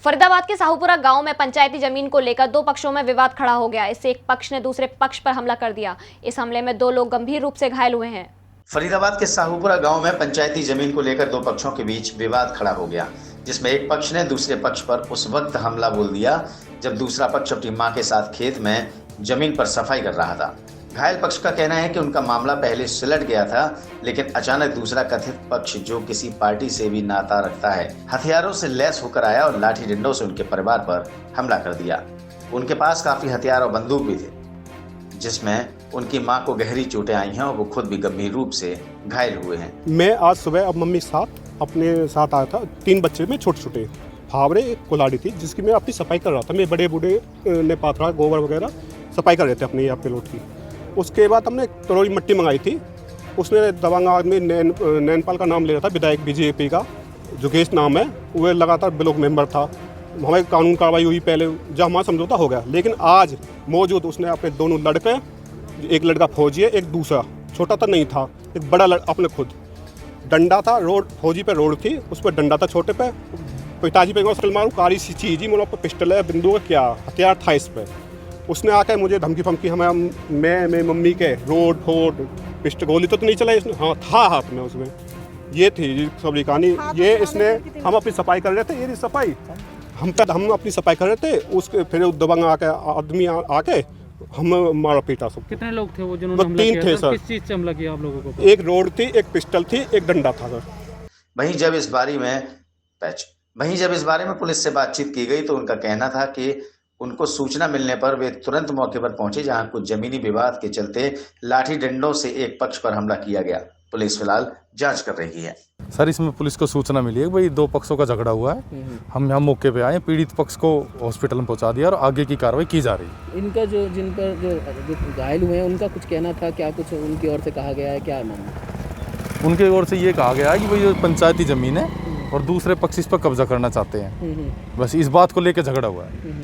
फरीदाबाद के साहूपुरा गांव में पंचायती जमीन को लेकर दो पक्षों में विवाद खड़ा हो गया। इससे एक पक्ष ने दूसरे पक्ष पर हमला कर दिया। इस हमले में दो लोग गंभीर रूप से घायल हुए हैं। फरीदाबाद के साहूपुरा गांव में पंचायती जमीन को लेकर दो पक्षों के बीच विवाद खड़ा हो गया, जिसमें एक पक्ष ने दूसरे पक्ष पर उस वक्त हमला बोल दिया जब दूसरा पक्ष अपनी मां के साथ खेत में जमीन पर सफाई कर रहा था। घायल पक्ष का कहना है कि उनका मामला पहले सुलझ गया था, लेकिन अचानक दूसरा कथित पक्ष, जो किसी पार्टी से भी नाता रखता है, हथियारों से लैस होकर आया और लाठी डंडों से उनके परिवार पर हमला कर दिया। उनके पास काफी हथियार और बंदूक भी थे, जिसमें उनकी मां को गहरी चोटें आई हैं और वो खुद भी गंभीर रूप से घायल हुए हैं। मैं आज सुबह अब मम्मी के साथ अपने साथ आया था। 3 बच्चे में छोटे छोटे फावड़े, एक कुल्हाड़ी थी जिसकी मैं अपनी सफाई कर रहा था। मैं बड़े बूढ़े ने पाथरा गोबर वगैरह सफाई कर रहे थे अपने आपके लोट की। उसके बाद हमने तरोई मिट्टी मंगाई थी। उसने दबंग आदमी नैनपाल का नाम ले रहा था, विधायक बीजेपी का जोगेश नाम है, वह लगातार ब्लॉक मेंबर था। हमारी कानून कार्रवाई हुई पहले, जब हमारा समझौता हो गया। लेकिन आज मौजूद उसने अपने दोनों लड़के, एक लड़का फौजी है, एक दूसरा छोटा था नहीं था, एक बड़ा अपने खुद डंडा था, रोड फौजी पे रोड थी, उस पर डंडा था छोटे पे, पिताजी पे मुश्किल मारूँ कारी सी चीज़ ही, मेरे पिस्टल है, बंदूक है, क्या हथियार था इस पर। उसने आकर मुझे धमकी फमकी, मैं मम्मी के रोड फोड पिस्टल गोली तो नहीं चलाई इसने, हाँ था हाथ में उसमें। ये थी सब कहानी। ये इसने, हम अपनी सफाई कर रहे थे, ये सफाई हम अपनी सफाई कर रहे थे, उसके फिर दबंग आके आदमी आके हम मारा पीटा सब। कितने लोग थे वो जिन्होंने हमला 3 थे सर। किस चीज से हमला किया आप लोगों को? एक रोड थी, एक पिस्टल थी, एक डंडा था सर। वहीं जब इस बारे में पुलिस से बातचीत की गई तो उनका कहना था कि उनको सूचना मिलने पर वे तुरंत मौके पर पहुंचे, जहां कुछ जमीनी विवाद के चलते लाठी डंडों से एक पक्ष पर हमला किया गया। पुलिस फिलहाल जांच कर रही है। सर, इसमें पुलिस को सूचना मिली है कि भाई 2 पक्षों का झगड़ा हुआ है। हम यहाँ मौके पे आए, पीड़ित पक्ष को हॉस्पिटल में पहुंचा दिया और आगे की कार्रवाई की जा रही है। इनका जिन पर जो घायल हुए हैं उनका कुछ कहना था, क्या कुछ उनकी ओर से कहा गया है, क्या है मामला? उनके ओर से ये कहा गया है कि भाई ये पंचायती जमीन है और दूसरे पक्ष इस पर कब्जा करना चाहते हैं। बस इस बात को लेकर झगड़ा हुआ है।